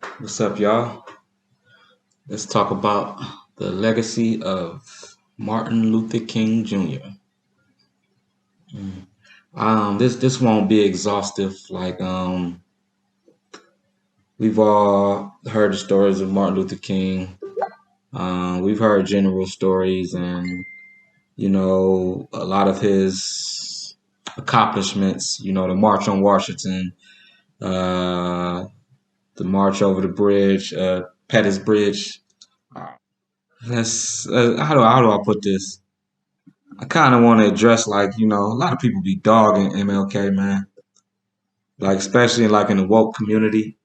What's up, y'all? Let's talk about the legacy of Martin Luther King Jr. This won't be exhaustive. We've all heard the stories of Martin Luther King. We've heard general stories, and a lot of his accomplishments. The March on Washington, uh, the March over the bridge, Pettus Bridge. How do I put this? I kind of want to address a lot of people be dogging MLK, man. Like especially like in the woke community,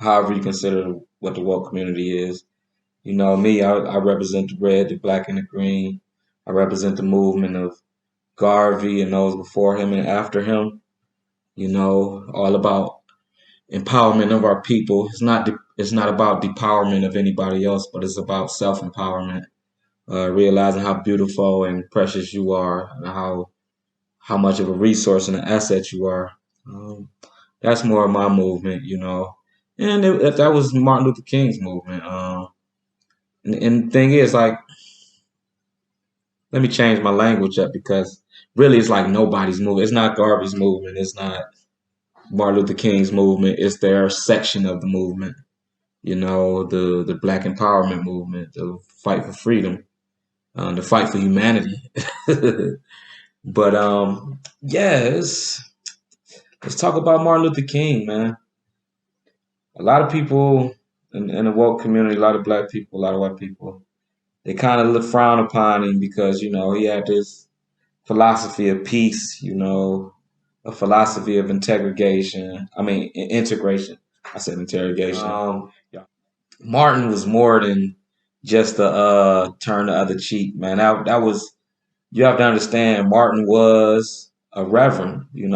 however you consider what the woke community is. Me, I represent the red, the black, and the green. I represent the movement of Garvey and those before him and after him. All about empowerment of our people. It's not about depowerment of anybody else, but it's about self empowerment. Realizing how beautiful and precious you are, and how much of a resource and an asset you are. Um, that's more of my movement. And that was Martin Luther King's movement. And the thing is, like, let me change my language up because really it's like nobody's movement. It's not Garvey's movement. It's not Martin Luther King's movement. It's their section of the movement. The Black Empowerment movement, the fight for freedom, the fight for humanity. But yeah, let's talk about Martin Luther King, man. A lot of people in the woke community, a lot of black people, a lot of white people, they kind of frown upon him because he had this philosophy of peace, a philosophy of integration. I mean integration. I said interrogation. Yeah. Martin was more than just a turn the other cheek, man. That was you have to understand. Martin was a reverend. He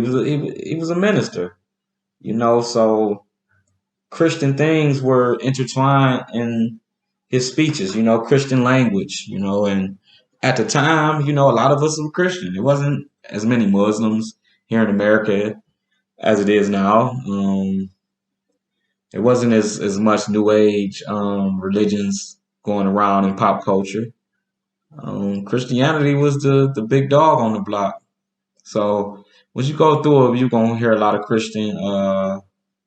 was a minister. So Christian things were intertwined in his speeches, Christian language, and at the time, a lot of us were Christian. It wasn't as many Muslims here in America as it is now. It wasn't as much New Age religions going around in pop culture. Christianity was the big dog on the block. So once you go through it, you're gonna hear a lot of Christian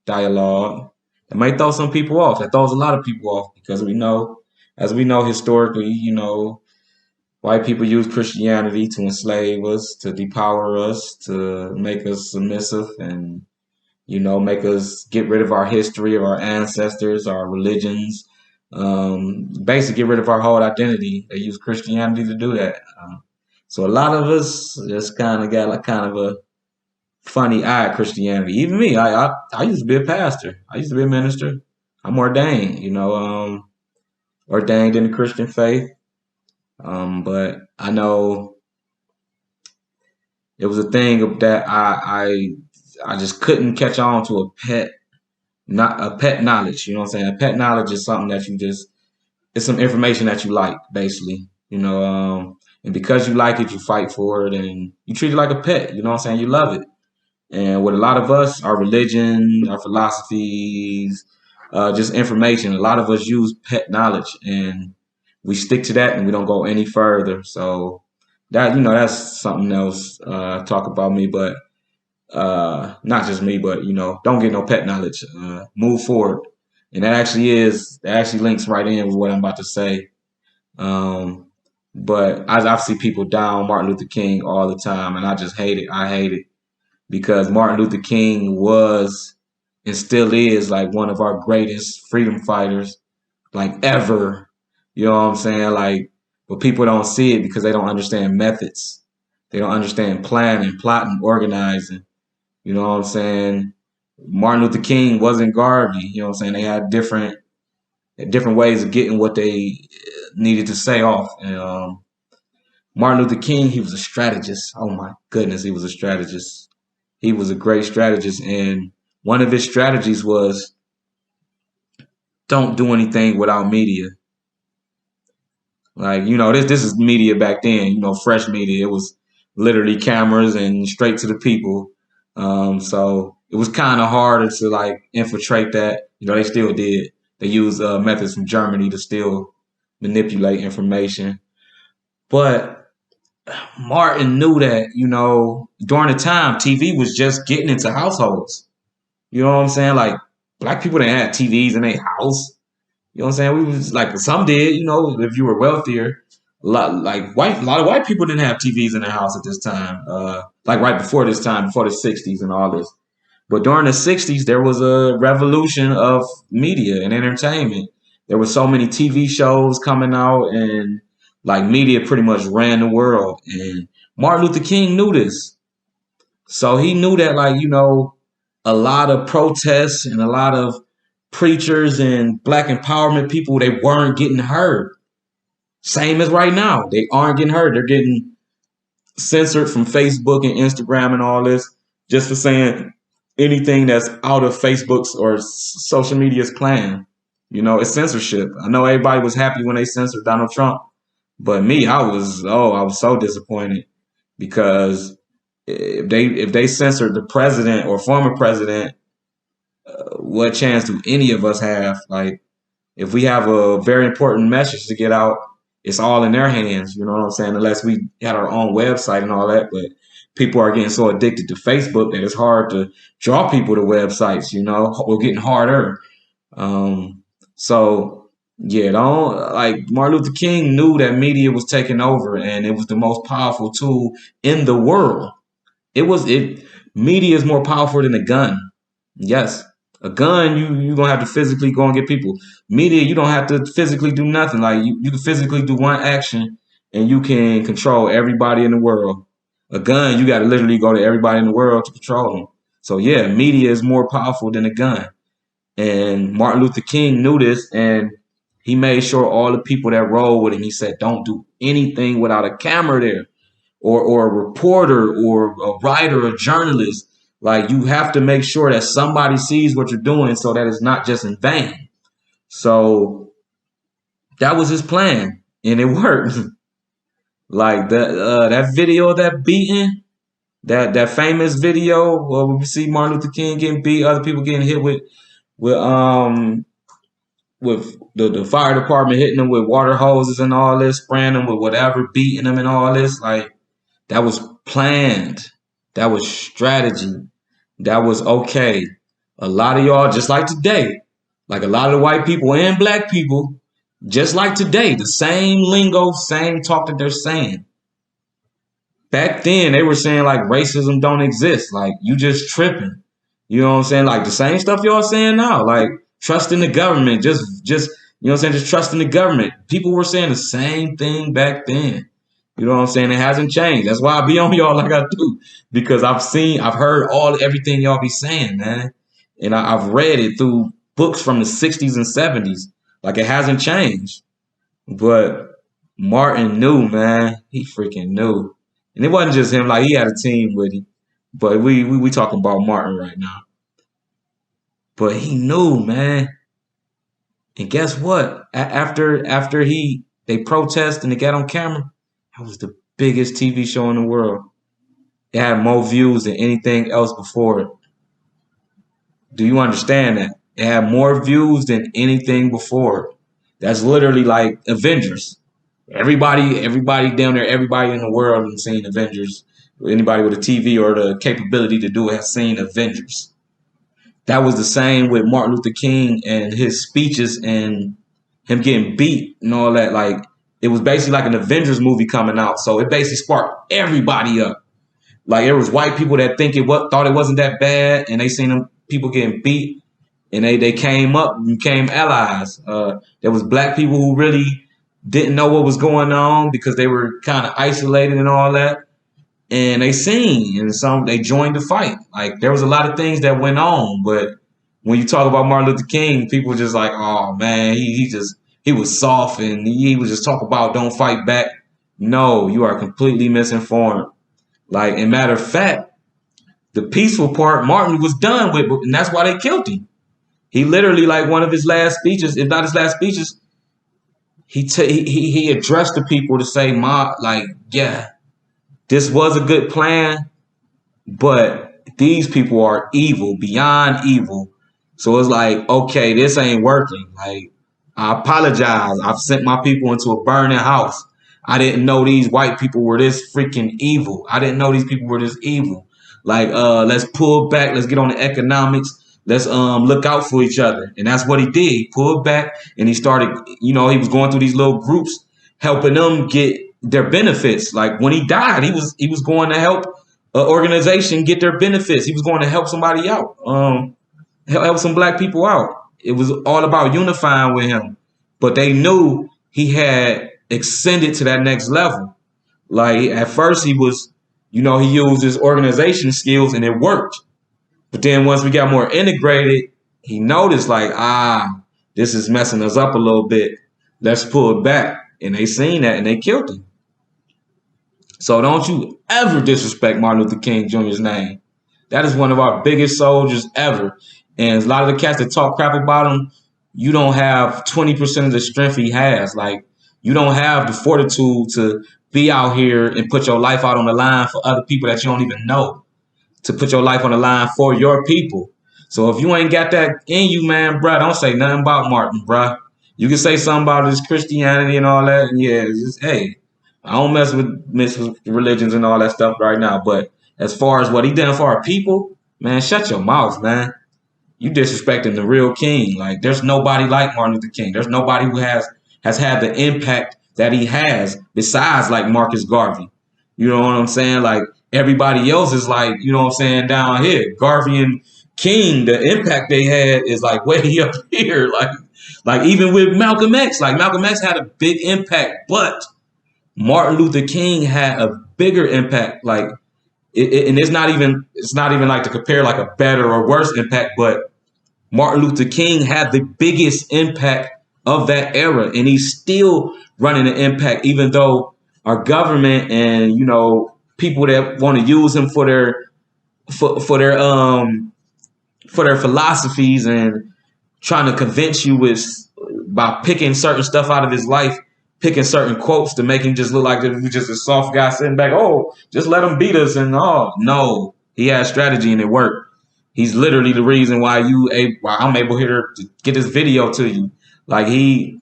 dialogue. It might throw some people off. It throws a lot of people off because as we know historically, white people use Christianity to enslave us, to depower us, to make us submissive, and make us get rid of our history, of our ancestors, our religions. Basically, get rid of our whole identity. They use Christianity to do that. So a lot of us just kind of got like kind of a funny eye at Christianity. Even me, I used to be a pastor. I used to be a minister. I'm ordained, ordained in the Christian faith. But I know it was a thing of that I just couldn't catch on to not a pet knowledge. You know what I'm saying? A pet knowledge is something that it's some information that you like, basically. And because you like it, you fight for it, and you treat it like a pet. You know what I'm saying? You love it. And with a lot of us, our religion, our philosophies, just information, a lot of us use pet knowledge and we stick to that and we don't go any further. So that's something else, talk about me, but not just me, but don't get no pet knowledge. Move forward. And that actually links right in with what I'm about to say. Um, but I see people down Martin Luther King all the time and I just hate it. I hate it because Martin Luther King was and still is like one of our greatest freedom fighters like ever. You know what I'm saying? Like, but people don't see it because they don't understand methods. They don't understand planning, plotting, organizing. You know what I'm saying? Martin Luther King wasn't Garvey. You know what I'm saying? They had different ways of getting what they needed to say off. And Martin Luther King, he was a strategist. Oh my goodness, he was a strategist. He was a great strategist, and one of his strategies was don't do anything without media. Like this is media back then. Fresh media. It was literally cameras and straight to the people. So it was kind of harder to like infiltrate that. You know, they still did. They used methods from Germany to still manipulate information. But Martin knew that, you know, during the time, TV was just getting into households. You know what I'm saying? Like, black people didn't have TVs in their house. You know what I'm saying? We was like, some did, you know, if you were wealthier. A lot of white people didn't have TVs in their house at this time. Like right before this time, before the 60s and all this. But during the 60s, there was a revolution of media and entertainment. There were so many TV shows coming out, and like media pretty much ran the world. And Martin Luther King knew this. So he knew that, like, you know, a lot of protests and a lot of preachers and black empowerment people, they weren't getting heard. Same as right now. They aren't getting heard. They're getting censored from Facebook and Instagram and all this just for saying anything that's out of Facebook's or social media's plan. You know, it's censorship. I know everybody was happy when they censored Donald Trump, but me, I was so disappointed because if they censored the president or former president, what chance do any of us have? Like, if we have a very important message to get out, it's all in their hands. You know what I'm saying? Unless we had our own website and all that, but people are getting so addicted to Facebook that it's hard to draw people to websites. You know, we're getting harder. So yeah, don't like Martin Luther King knew that media was taking over, and it was the most powerful tool in the world. It media is more powerful than a gun. Yes. A gun, you gonna have to physically go and get people. Media, you don't have to physically do nothing. Like you can physically do one action and you can control everybody in the world. A gun, you gotta literally go to everybody in the world to control them. So yeah, media is more powerful than a gun. And Martin Luther King knew this, and he made sure all the people that rolled with him, he said, don't do anything without a camera there, or a reporter, or a writer, a journalist. Like, you have to make sure that somebody sees what you're doing so that it's not just in vain. So that was his plan, and it worked. Like that video of that beating, that famous video where we see Martin Luther King getting beat, other people getting hit with with the fire department hitting them with water hoses and all this, spraying them with whatever, beating them and all this. Like, that was planned. That was strategy. That was okay. A lot of y'all, just like today, like a lot of the white people and black people, just like today, the same lingo, same talk that they're saying. Back then, they were saying like racism don't exist. Like, you just tripping. You know what I'm saying? Like the same stuff y'all saying now. Like, trust in the government. Just you know what I'm saying? Just trust in the government. People were saying the same thing back then. You know what I'm saying? It hasn't changed. That's why I be on y'all like I do, because I've heard everything y'all be saying, man, and I've read it through books from the 60s and 70s. Like, it hasn't changed. But Martin knew, man. He freaking knew, and it wasn't just him. Like, he had a team with him. But we talking about Martin right now. But he knew, man. And guess what? After they protest and they got on camera, that was the biggest TV show in the world. It had more views than anything else before it. Do you understand that? It had more views than anything before it. That's literally like Avengers. Everybody down there, everybody in the world has seen Avengers. Anybody with a TV or the capability to do it has seen Avengers. That was the same with Martin Luther King and his speeches and him getting beat and all that. Like, it was basically like an Avengers movie coming out. So it basically sparked everybody up. Like, there was white people that thought it wasn't that bad, and they seen them people getting beat, and they came up and became allies. There was black people who really didn't know what was going on because they were kind of isolated and all that. And they seen, and they joined the fight. Like, there was a lot of things that went on, but when you talk about Martin Luther King, people just like, oh man, he was soft, and he was just talk about don't fight back. No, you are completely misinformed. Like, in matter of fact, the peaceful part, Martin was done with, and that's why they killed him. He literally, like, one of his last speeches, if not his last speeches, he addressed the people to say, yeah, this was a good plan, but These people are evil, beyond evil. So it's like, okay, this ain't working. Like, I apologize. I've sent my people into a burning house. I didn't know these white people were this freaking evil. I didn't know these people were this evil. Like, let's pull back. Let's get on the economics. Let's look out for each other. And that's what he did. He pulled back and he started, he was going through these little groups, helping them get their benefits. Like when he died, he was going to help an organization get their benefits. He was going to help somebody out, help some black people out. It was all about unifying with him. But they knew he had extended to that next level. Like at first he was, he used his organization skills and it worked. But then once we got more integrated, he noticed like, this is messing us up a little bit. Let's pull it back. And they seen that and they killed him. So don't you ever disrespect Martin Luther King Jr.'s name. That is one of our biggest soldiers ever. And a lot of the cats that talk crap about him, you don't have 20% of the strength he has. Like, you don't have the fortitude to be out here and put your life out on the line for other people that you don't even know, to put your life on the line for your people. So if you ain't got that in you, man, bruh, don't say nothing about Martin, bruh. You can say something about his Christianity and all that, and yeah, just, hey, I don't mess with religions and all that stuff right now. But as far as what he done for our people, man, shut your mouth, man. You disrespecting the real king. Like, there's nobody like Martin Luther King. There's nobody who has had the impact that he has besides like Marcus Garvey. You know what I'm saying? Like everybody else is like, you know what I'm saying, down here. Garvey and King, the impact they had is like way up here. Like even with Malcolm X, like Malcolm X had a big impact, but Martin Luther King had a bigger impact. Like and it's not even like to compare like a better or worse impact, but Martin Luther King had the biggest impact of that era, and he's still running an impact, even though our government and people that want to use him for their philosophies and trying to convince you with by picking certain stuff out of his life, picking certain quotes to make him just look like he's just a soft guy sitting back. Oh, just let him beat us, and no, he had strategy and it worked. He's literally the reason why I'm able here to get this video to you. Like he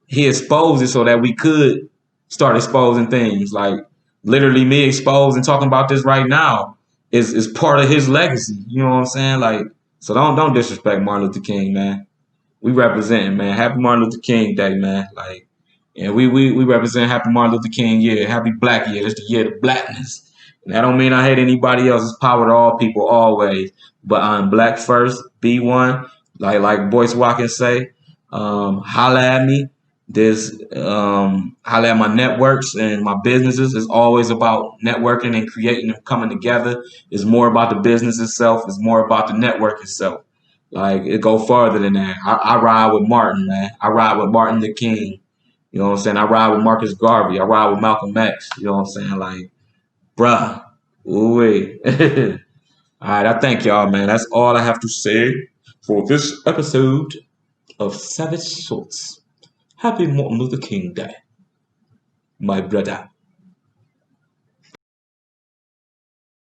exposed it so that we could start exposing things. Like literally me exposed and talking about this right now is part of his legacy. You know what I'm saying? Like, so don't disrespect Martin Luther King, man. We represent, man. Happy Martin Luther King Day, man. Like, and we represent Happy Martin Luther King year, Happy Black Year. It's the year of blackness. And that don't mean I hate anybody else. It's power to all people always. But I'm black first, be one. Like Boyce Watkins say, holla at me. Holla at my networks and my businesses. It's always about networking and creating and coming together. It's more about the business itself. It's more about the network itself. Like it go further than that. I ride with Martin, man. I ride with Martin the King. You know what I'm saying? I ride with Marcus Garvey. I ride with Malcolm X. You know what I'm saying? Like, bruh. Ooh-wee. All right, I thank y'all, man. That's all I have to say for this episode of Savage Shorts. Happy Martin Luther King Day, my brother.